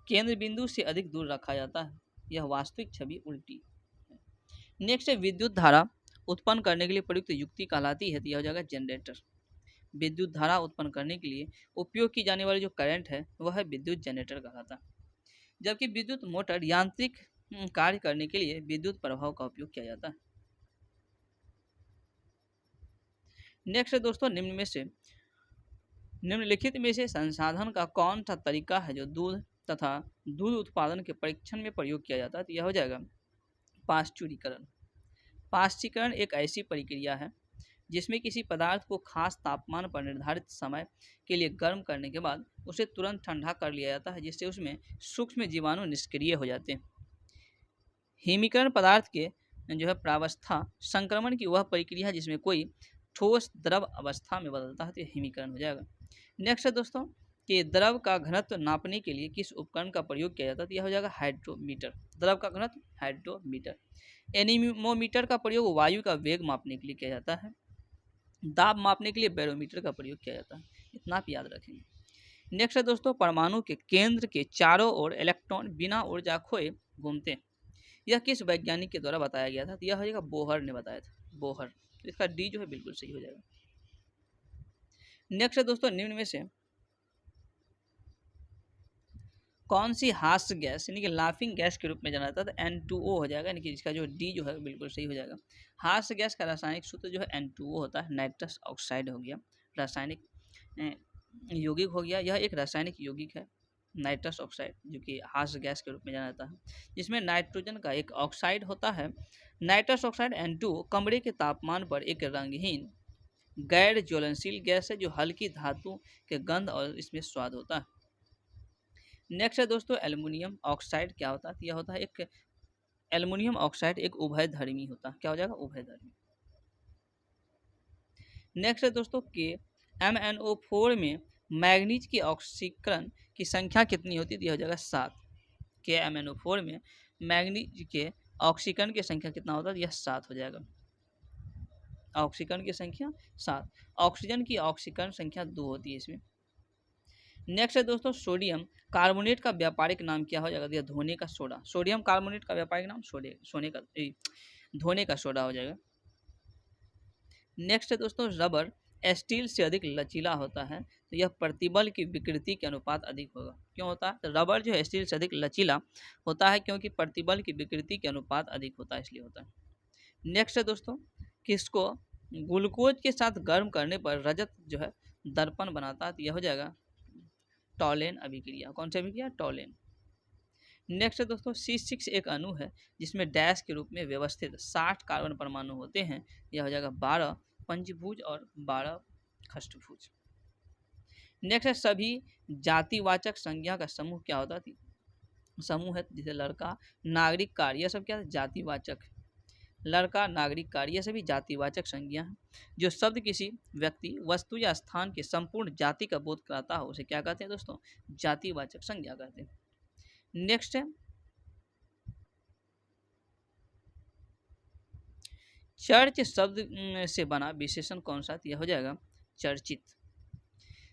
केंद्र बिंदु से अधिक दूर रखा जाता है। यह वास्तविक छवि उल्टी है। नेक्स्ट है, विद्युत धारा उत्पन्न करने के लिए प्रयुक्त युक्ति कहलाती है। तो यह हो जाएगा जनरेटर। विद्युत धारा उत्पन्न करने के लिए उपयोग की जाने वाली जो करंट है वह है विद्युत जनरेटर कहलाता है। जबकि विद्युत मोटर यांत्रिक कार्य करने के लिए विद्युत प्रभाव का उपयोग किया जाता है। नेक्स्ट है दोस्तों, निम्नलिखित में से संसाधन का कौन सा तरीका है जो दूध तथा दूध उत्पादन के परीक्षण में प्रयोग किया जाता है? तो यह हो जाएगा पाश्चुरीकरण। पाश्चुरीकरण एक ऐसी प्रक्रिया है जिसमें किसी पदार्थ को खास तापमान पर निर्धारित समय के लिए गर्म करने के बाद उसे तुरंत ठंडा कर लिया जाता है, जिससे उसमें सूक्ष्म जीवाणु निष्क्रिय हो जाते हैं। हिमीकरण पदार्थ के जो है प्रावस्था संक्रमण की वह प्रक्रिया जिसमें कोई ठोस द्रव अवस्था में बदलता है, तो यह हिमीकरण हो जाएगा। नेक्स्ट है दोस्तों कि द्रव का घनत्व नापने के लिए किस उपकरण का प्रयोग किया जाता है, तो यह हो जाएगा हाइड्रोमीटर। द्रव का घनत्व हाइड्रोमीटर। एनीमोमीटर का प्रयोग वायु का वेग मापने के लिए किया जाता है। दाब मापने के लिए बैरोमीटर का प्रयोग किया जाता है। इतना आप याद रखेंगे। नेक्स्ट है दोस्तों परमाणु के केंद्र के चारों ओर इलेक्ट्रॉन बिना ऊर्जा खोए घूमते हैं। यह किस वैज्ञानिक के द्वारा बताया गया था, तो यह हो जाएगा बोहर ने बताया था, बोहर। तो इसका डी जो है बिल्कुल सही हो जाएगा। नेक्स्ट है दोस्तों निम्न में से कौन सी हास्य गैस यानी कि लाफिंग गैस के रूप में जाना जाता है, तो N2O हो जाएगा, यानी कि इसका जो डी जो है बिल्कुल सही हो जाएगा। हास्य गैस का रासायनिक सूत्र जो है N2O होता है, नाइट्रस ऑक्साइड हो गया, रासायनिक यौगिक हो गया, यह एक रासायनिक यौगिक है नाइट्रस ऑक्साइड, जो कि हास्य गैस के रूप में जाना जाता है, जिसमें नाइट्रोजन का एक ऑक्साइड होता है। नाइट्रस ऑक्साइड N2O कमरे के तापमान पर एक रंगहीन गैर ज्वलनशील गैस है, जो हल्की धातु के गंध और इसमें स्वाद होता है। नेक्स्ट है दोस्तों एल्युमिनियम ऑक्साइड क्या होता है, यह होता है एक एल्युमिनियम ऑक्साइड एक उभयधर्मी होता है, क्या हो जाएगा उभयधर्मी। नेक्स्ट है दोस्तों कि MnO4 में मैग्नीज की ऑक्सीकरण की संख्या कितनी होती है, यह हो जाएगा 7। के MnO4 में मैग्नीज के ऑक्सीकरण की संख्या कितना होता है, यह 7 हो जाएगा। ऑक्सीकरण की संख्या 7। ऑक्सीजन की ऑक्सीकरण संख्या 2 होती है इसमें। नेक्स्ट है दोस्तों सोडियम कार्बोनेट का व्यापारिक नाम क्या हो जाएगा, धोने का सोडा। सोडियम कार्बोनेट का व्यापारिक नाम धोने का सोडा हो जाएगा। नेक्स्ट है दोस्तों रबर स्टील से अधिक लचीला होता है, तो यह प्रतिबल की विकृति के अनुपात अधिक होगा। क्यों होता है, तो रबर जो है स्टील से अधिक लचीला होता है क्योंकि प्रतिबल की विकृति के अनुपात अधिक होता है, इसलिए होता है। नेक्स्ट है दोस्तों किसको ग्लूकोज के साथ गर्म करने पर रजत जो है दर्पण बनाता है, तो यह हो जाएगा टॉलेन अभिक्रिया। कौन सी अभिक्रिया, टॉलेन। नेक्स्ट है दोस्तों C6 एक अणु है जिसमें डैश के रूप में व्यवस्थित 60 कार्बन परमाणु होते हैं, यह हो जाएगा 12 पंचभुज और 12 खष्टभुज। नेक्स्ट है सभी जातिवाचक संज्ञा का समूह क्या होता है, समूह है जैसे लड़का नागरिक कार्य, यह सब क्या है जातिवाचक। लड़का नागरिक कार्य ये सभी जातिवाचक संज्ञा हैं। जो शब्द किसी व्यक्ति वस्तु या स्थान के संपूर्ण जाति का बोध कराता हो उसे क्या कहते हैं दोस्तों, जातिवाचक संज्ञा कहते हैं। नेक्स्ट है चर्च शब्द से बना विशेषण कौन सा, यह हो जाएगा चर्चित।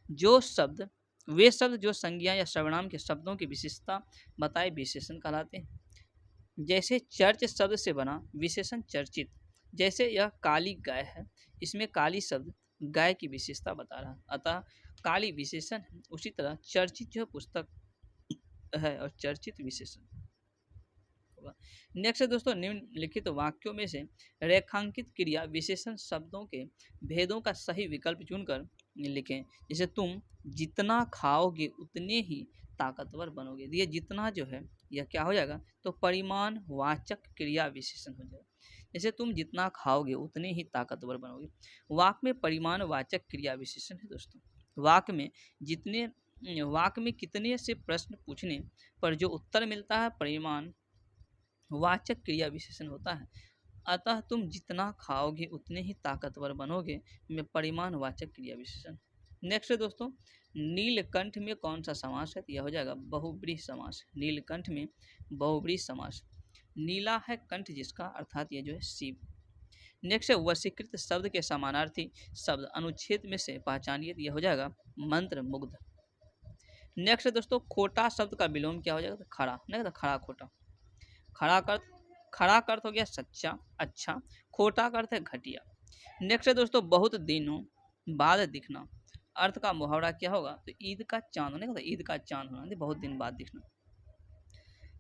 जो शब्द वे शब्द जो संज्ञा या सर्वनाम के शब्दों की विशेषता बताए विशेषण कहलाते हैं। जैसे चर्च शब्द से बना विशेषण चर्चित, जैसे यह काली गाय है, इसमें काली शब्द गाय की विशेषता बता रहा है, अतः काली विशेषण है। उसी तरह चर्चित जो पुस्तक है और चर्चित विशेषण होगा। नेक्स्ट है दोस्तों निम्नलिखित वाक्यों में से रेखांकित क्रिया विशेषण शब्दों के भेदों का सही विकल्प चुनकर लिखें। जैसे तुम जितना खाओगे उतने ही ताकतवर बनोगे, ये जितना जो है यह क्या हो जाएगा, तो परिमाण वाचक क्रिया विशेषण हो जाएगा। जैसे तुम जितना खाओगे उतने ही ताकतवर बनोगे। वाक्य में परिमाण वाचक क्रिया विशेषण है दोस्तों। वाक्य में कितने से प्रश्न पूछने पर जो उत्तर मिलता है परिमाण वाचक क्रिया विशेषण होता है। अतः तुम जितना खाओगे उतने ही ताकतवर बनोगे में परिमाण वाचक क्रिया विशेषण। नेक्स्ट है दोस्तों नीलकंठ में कौन सा समास है, यह हो जाएगा बहुब्रीहि समास। नीलकंठ में बहुब्रीहि समास। नीला है कंठ जिसका, अर्थात यह जो है शिव। नेक्स्ट है वशीकृत शब्द के समानार्थी शब्द अनुच्छेद में से पहचानिए, यह हो जाएगा मंत्र मुग्ध। नेक्स्ट है दोस्तों खोटा शब्द का विलोम क्या हो जाएगा, तो खड़ा, नहीं तो खड़ा खोटा। खड़ा का अर्थ हो गया सच्चा अच्छा, खोटा का अर्थ है घटिया। नेक्स्ट है दोस्तों बहुत दिनों बाद दिखना, अर्थ का मुहावरा क्या होगा, तो ईद का चांद होने का, ईद का चांद होना, बहुत दिन बाद दिखना।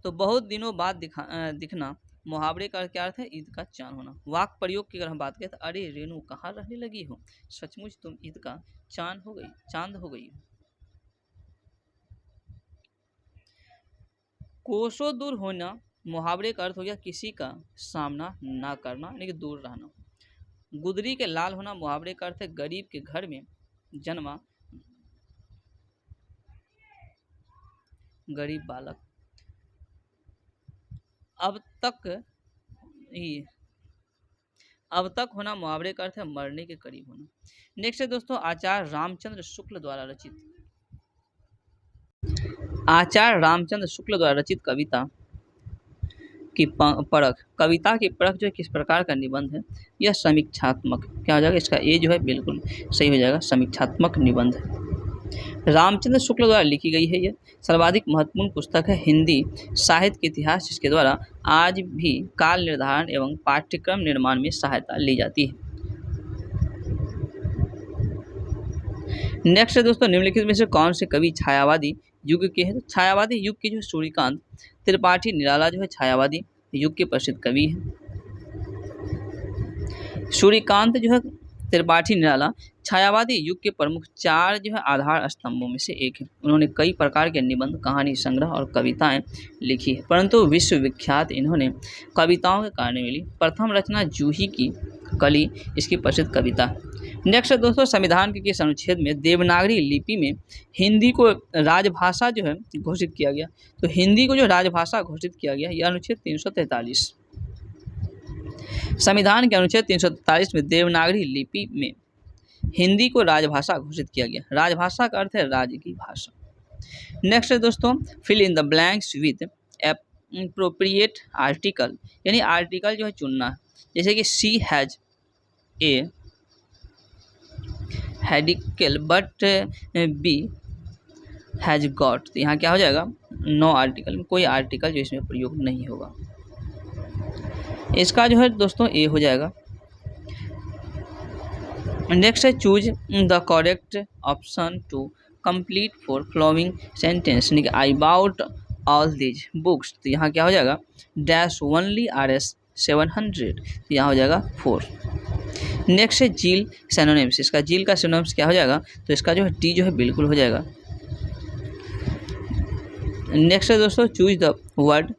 तो बहुत दिनों बाद दिखना मुहावरे का क्या अर्थ है, ईद का चांद होना। वाक प्रयोग की अगर हम बात करें तो अरे रेणु कहाँ रहने लगी हो, सचमुच तुम ईद का चांद हो गई। कोसों दूर होना मुहावरे का अर्थ हो गया किसी का सामना ना करना, यानी कि दूर रहना। गुदरी के लाल होना मुहावरे का अर्थ है गरीब के घर में जन्मा गरीब बालक। अब तक ये अब तक होना मुहावरे का अर्थ है मरने के करीब होना। नेक्स्ट है दोस्तों आचार्य रामचंद्र शुक्ल द्वारा रचित। आचार्य रामचंद्र शुक्ल द्वारा रचित कविता की परख। कविता की परख जो किस प्रकार का निबंध है? यह समीक्षात्मक। क्या हो जाएगा इसका? ए जो है बिल्कुल सही हो जाएगा, समीक्षात्मक निबंध है। रामचंद्र शुक्ल द्वारा लिखी गई है। यह सर्वाधिक महत्वपूर्ण पुस्तक है हिंदी साहित्य के इतिहास, जिसके द्वारा आज भी काल निर्धारण एवं पाठ्यक्रम निर्माण में सहायता ली जाती है। नेक्स्ट है दोस्तों निम्नलिखित में से कौन से कवि छायावादी युग के हैं? तो छायावादी युग के जो सूर्यकांत त्रिपाठी निराला जो है छायावादी युग के प्रसिद्ध कवि हैं। सूर्यकांत जो है त्रिपाठी निराला छायावादी युग के प्रमुख 4 जो है आधार स्तंभों में से एक है। उन्होंने कई प्रकार के निबंध, कहानी संग्रह और कविताएं लिखी है, परंतु विश्वविख्यात इन्होंने कविताओं के कारण मिली। प्रथम रचना जूही की कली इसकी प्रसिद्ध कविता है। नेक्स्ट है दोस्तों संविधान के किस अनुच्छेद में देवनागरी लिपि में हिंदी को राजभाषा जो है घोषित किया गया? तो हिंदी को जो राजभाषा घोषित किया गया यह अनुच्छेद 343। संविधान के अनुच्छेद 343 में देवनागरी लिपि में हिंदी को राजभाषा घोषित किया गया। राजभाषा का अर्थ है राज्य की भाषा। नेक्स्ट है दोस्तों fill in the blanks with appropriate article, यानी आर्टिकल जो है चुनना है। जैसे कि she has a medical but B has got, तो यहाँ क्या हो जाएगा? नो आर्टिकल, कोई आर्टिकल जो इसमें प्रयोग नहीं होगा। इसका जो है दोस्तों ए हो जाएगा। नेक्स्ट है choose the correct option to complete for flowing sentence. I bought all these books, तो यहाँ क्या हो जाएगा? डैश ओनली RS 700, तो यहाँ हो जाएगा 4। नेक्स्ट है जील सिनोनिम्स। इसका जील का सिनोनिम्स क्या हो जाएगा? तो इसका जो है डी जो है बिल्कुल हो जाएगा। नेक्स्ट है दोस्तों choose the word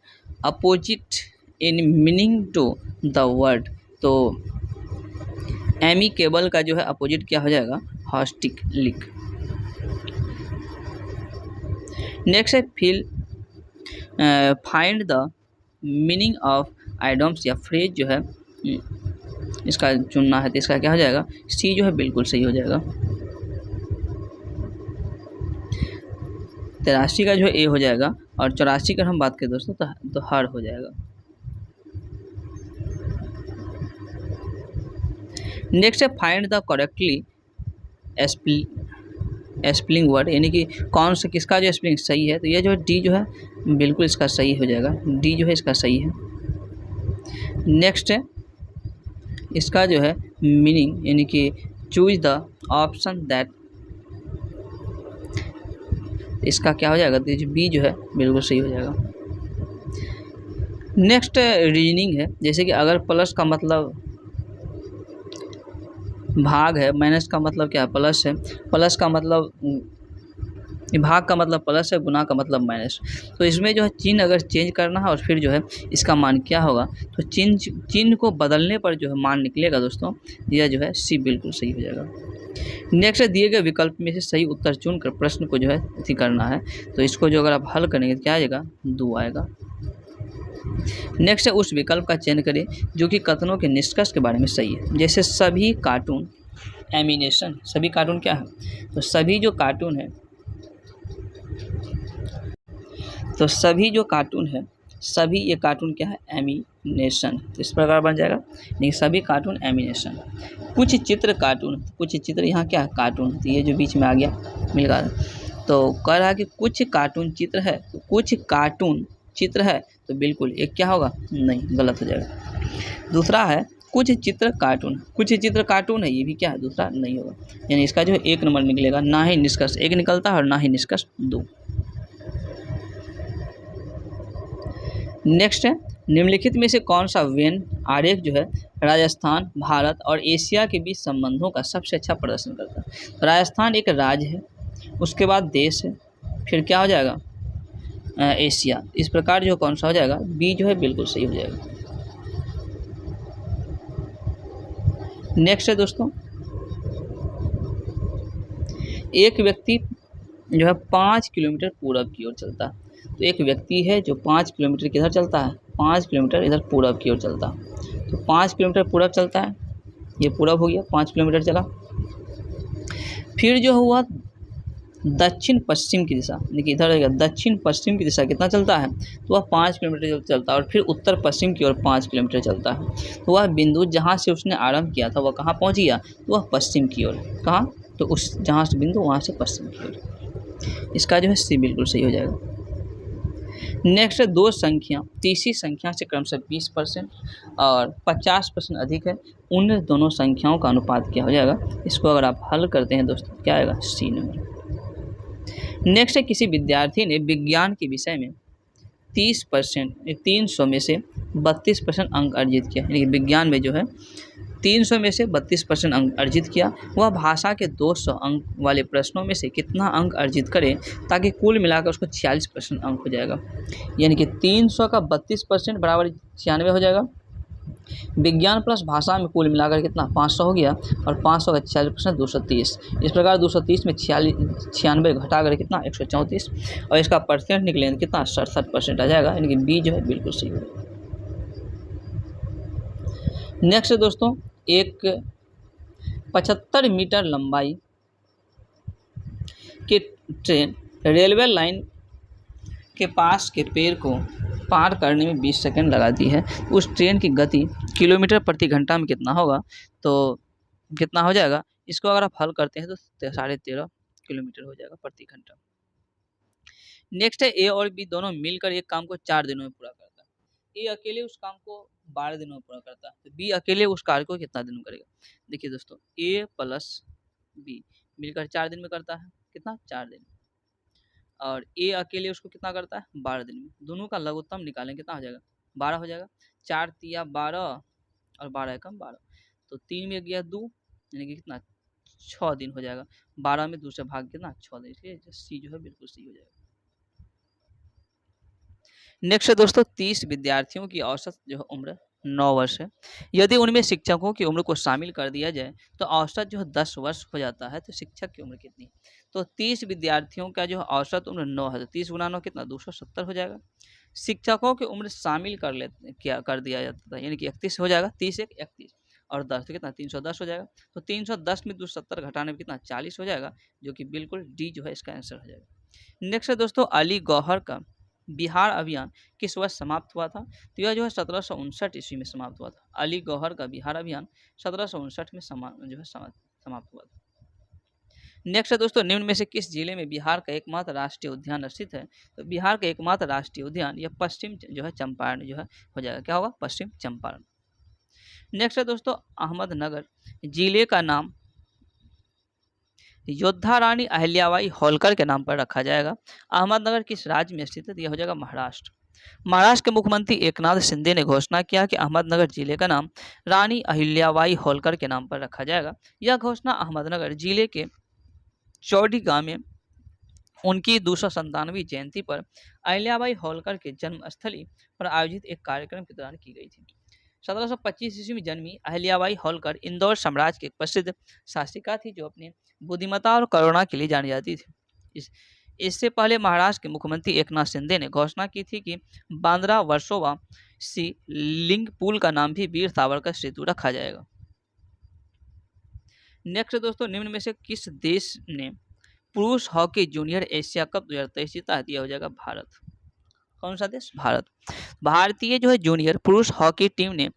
opposite in meaning to the word, तो एमिकेबल का जो है अपोजिट क्या हो जाएगा? हॉस्टिकलिक। नेक्स्ट है fill find the meaning of idioms या फ्रेज जो है इसका चुनना है, तो इसका क्या हो जाएगा? सी जो है बिल्कुल सही हो जाएगा। 83 का जो है ए हो जाएगा और 84 का हम बात करें दोस्तों तो हर हो जाएगा। नेक्स्ट है find the correctly spelling word, यानी कि कौन सा किसका जो स्पेलिंग सही है, तो ये जो है डी जो है बिल्कुल इसका सही हो जाएगा। डी जो है इसका सही है। नेक्स्ट है इसका जो है मीनिंग, यानी कि चूज द ऑप्शन दैट, इसका क्या हो जाएगा? तो बी जो है बिल्कुल सही हो जाएगा। नेक्स्ट रीजनिंग है, जैसे कि अगर प्लस का मतलब भाग है, माइनस का मतलब क्या है? प्लस है, प्लस का मतलब भाग का मतलब प्लस है, गुना का मतलब माइनस, तो इसमें जो है चिन्ह अगर चेंज करना है और फिर जो है इसका मान क्या होगा? तो चिन्ह को बदलने पर जो है मान निकलेगा दोस्तों, यह जो है सी बिल्कुल सही हो जाएगा। नेक्स्ट है दिए गए विकल्प में से सही उत्तर चुनकर प्रश्न को जो है अथी करना है, तो इसको जो अगर आप हल करेंगे तो क्या आएगा? 2 आएगा। नेक्स्ट है उस विकल्प का चयन करें जो कि कथनों के निष्कर्ष के बारे में सही है। जैसे सभी कार्टून एनिमेशन, सभी कार्टून क्या है? तो सभी जो कार्टून है, तो सभी जो कार्टून है, सभी ये कार्टून क्या है? एनिमेशन, तो इस प्रकार बन जाएगा। नहीं, सभी कार्टून एनिमेशन। कुछ चित्र कार्टून, कुछ चित्र यहाँ क्या है? कार्टून, तो ये जो बीच में आ गया मिल गया, तो कह रहा है कि कुछ कार्टून चित्र है, तो कुछ कार्टून चित्र है, तो बिल्कुल एक क्या होगा? नहीं, गलत हो जाएगा। दूसरा है कुछ चित्र कार्टून, कुछ चित्र कार्टून है, ये भी क्या है? दूसरा नहीं होगा, यानी इसका जो है 1 नंबर निकलेगा। ना ही निष्कर्ष 1 निकलता है और ना ही निष्कर्ष 2। नेक्स्ट है निम्नलिखित में से कौन सा वेन आरेख जो है राजस्थान, भारत और एशिया के बीच संबंधों का सबसे अच्छा प्रदर्शन करता है? तो राजस्थान एक राज्य है, उसके बाद देश है, फिर क्या हो जाएगा? एशिया। इस प्रकार जो कौन सा हो जाएगा? बी जो है बिल्कुल सही हो जाएगा। नेक्स्ट है दोस्तों एक व्यक्ति जो है 5 किलोमीटर पूरब की ओर चलता है, तो एक व्यक्ति है जो 5 किलोमीटर किधर चलता है, 5 किलोमीटर इधर पूरब की ओर चलता है। तो 5 किलोमीटर पूरब चलता है, ये पूरब हो गया, 5 किलोमीटर चला। फिर जो हुआ दक्षिण पश्चिम की दिशा, देखिए इधर रहेगा दक्षिण पश्चिम की दिशा कितना चलता है, तो वह 5 किलोमीटर चलता है। और फिर उत्तर पश्चिम की ओर 5 किलोमीटर चलता है। तो वह बिंदु जहाँ से उसने आरंभ किया था वह कहाँ पहुँच गया, तो वह पश्चिम की ओर। कहाँ, तो उस जहाँ से बिंदु वहाँ से पश्चिम की ओर। इसका जो है सी बिल्कुल सही हो जाएगा। नेक्स्ट है दो संख्या तीसरी संख्या से क्रमशः 20% और 50% अधिक है, उन दोनों संख्याओं का अनुपात क्या हो जाएगा। इसको अगर आप हल करते हैं दोस्तों क्या आएगा, सी नंबर। नेक्स्ट है किसी विद्यार्थी ने विज्ञान के विषय में 30% 300 में से 32% अंक अर्जित किया, यानी कि विज्ञान में जो है 300 में से 32% अंक अर्जित किया। वह भाषा के 200 अंक वाले प्रश्नों में से कितना अंक अर्जित करे ताकि कुल मिलाकर उसको 46% अंक हो जाएगा। यानी कि 300 का 32% बराबर 96 हो जाएगा। विज्ञान प्लस भाषा में कुल मिलाकर कितना 500 हो गया, और 500 का 46% 230। इस प्रकार 230 में 96 घटा कर कितना 134, और इसका परसेंट निकलेंगे कितना 67% आ जाएगा, यानी कि बी जो है बिल्कुल सही होगा। नेक्स्ट दोस्तों, एक 75 मीटर लंबाई की ट्रेन रेलवे लाइन के पास के पेड़ को पार करने में 20 सेकंड लगाती है। उस ट्रेन की गति किलोमीटर प्रति घंटा में कितना होगा, तो कितना हो जाएगा। इसको अगर आप हल करते हैं तो 13.5 किलोमीटर हो जाएगा प्रति घंटा। नेक्स्ट है ए और बी दोनों मिलकर एक काम को 4 दिनों में पूरा करता है। ए अकेले उस काम को 12 दिनों में पूरा करता है, तो बी अकेले उस कार्य को कितना दिन में करेगा। देखिए दोस्तों, ए प्लस बी मिलकर 4 दिन में करता है, कितना 4 दिन, और ए अकेले उसको कितना करता है 12 दिन में। दोनों का लघुत्तम निकालें कितना हो जाएगा, 12 हो जाएगा। 4 तिया 12 और 12 एकम 12, तो 3 में गया 2, यानी कि कितना 6 दिन हो जाएगा। 12 में 2 से भाग कितना 6 दिन, इसलिए सी जो है बिल्कुल सही हो जाएगा। नेक्स्ट है दोस्तों, 30 विद्यार्थियों की औसत जो है उम्र 9 वर्ष है। यदि उनमें शिक्षकों की उम्र को शामिल कर दिया जाए तो औसत जो है 10 वर्ष हो जाता है। तो शिक्षक की उम्र कितनी, तो 30 विद्यार्थियों का जो है औसत उम्र 9 है, तो 30 गुना 9 कितना 270 हो जाएगा। शिक्षकों की उम्र शामिल कर दिया जाता है, यानी कि 31 हो जाएगा। 30 एक 31 और 10 तो कितना 310 हो जाएगा। तो 310 में 270 घटाने में कितना 40 हो जाएगा, जो कि बिल्कुल डी जो है इसका आंसर हो जाएगा। नेक्स्ट है दोस्तों, अली गौहर का बिहार अभियान किस वर्ष समाप्त हुआ था, तो यह जो है 1759 ईस्वी में समाप्त हुआ था। अली गौहर का बिहार अभियान 1759 में समाप्त हुआ था। नेक्स्ट है दोस्तों, निम्न में से किस जिले में बिहार का एकमात्र राष्ट्रीय उद्यान स्थित है, तो बिहार का एकमात्र राष्ट्रीय उद्यान यह पश्चिम जो है चंपारण जो है हो जाएगा, क्या होगा पश्चिम चंपारण। नेक्स्ट है दोस्तों, अहमदनगर जिले का नाम योद्धा रानी अहिल्याबाई होलकर के नाम पर रखा जाएगा। अहमदनगर किस राज्य में स्थित है, यह हो जाएगा महाराष्ट्र। महाराष्ट्र के मुख्यमंत्री एकनाथ शिंदे ने घोषणा किया कि अहमदनगर जिले का नाम रानी अहिल्याबाई होलकर के नाम पर रखा जाएगा। यह घोषणा अहमदनगर जिले के चौड़ी गांव में उनकी 297वीं जयंती पर अहिल्याबाई होलकर के जन्मस्थली पर आयोजित एक कार्यक्रम के दौरान की गई थी। 1725 ईस्वी में जन्मी अहिल्याबाई होलकर इंदौर साम्राज्य की एक प्रसिद्ध शासिका थी, जो अपनी बुद्धिमत्ता और करुणा के लिए जानी जाती थी। इससे पहले महाराष्ट्र के मुख्यमंत्री एकनाथ शिंदे ने घोषणा की थी कि बांद्रा वर्सोवा सी लिंग पुल का नाम भी वीर सावरकर सेतु रखा जाएगा। नेक्स्ट दोस्तों, निम्न में से किस देश ने पुरुष हॉकी जूनियर एशिया कप 2023 जीता है, यह हो जाएगा भारत। कौन सा देश, भारत। भारतीय जो है जूनियर पुरुष हॉकी टीम ने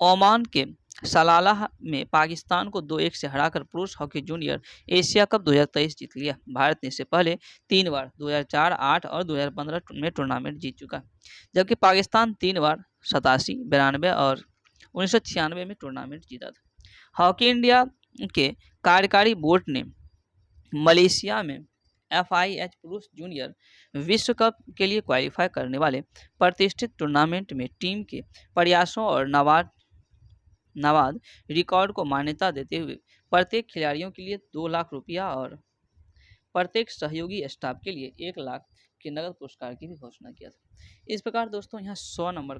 ओमान के सलालाह में पाकिस्तान को 2-1 से हराकर पुरुष हॉकी जूनियर एशिया कप 2023 जीत लिया। भारत ने इससे पहले 3 बार 2004, 8 और 2015 में टूर्नामेंट जीत चुका है, जबकि पाकिस्तान 3 बार 87, 92 और 1996 में टूर्नामेंट जीता था। हॉकी इंडिया के कार्यकारी बोर्ड ने मलेशिया में FIH पुरुष जूनियर विश्व कप के लिए क्वालिफाई करने वाले प्रतिष्ठित टूर्नामेंट में टीम के प्रयासों और नवाद रिकॉर्ड को मान्यता देते हुए प्रत्येक खिलाड़ियों के लिए 2 लाख रुपया और प्रत्येक सहयोगी स्टाफ के लिए 1 लाख के नगद पुरस्कार की भी घोषणा किया था। इस प्रकार दोस्तों यहाँ 100 नंबर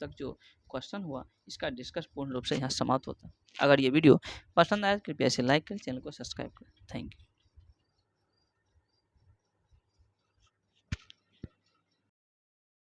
तक जो क्वेश्चन हुआ इसका डिस्कस पूर्ण रूप से यहाँ समाप्त होता है। अगर ये वीडियो पसंद आए तो कृपया इसे लाइक करें, चैनल को सब्सक्राइब करें। Thank you.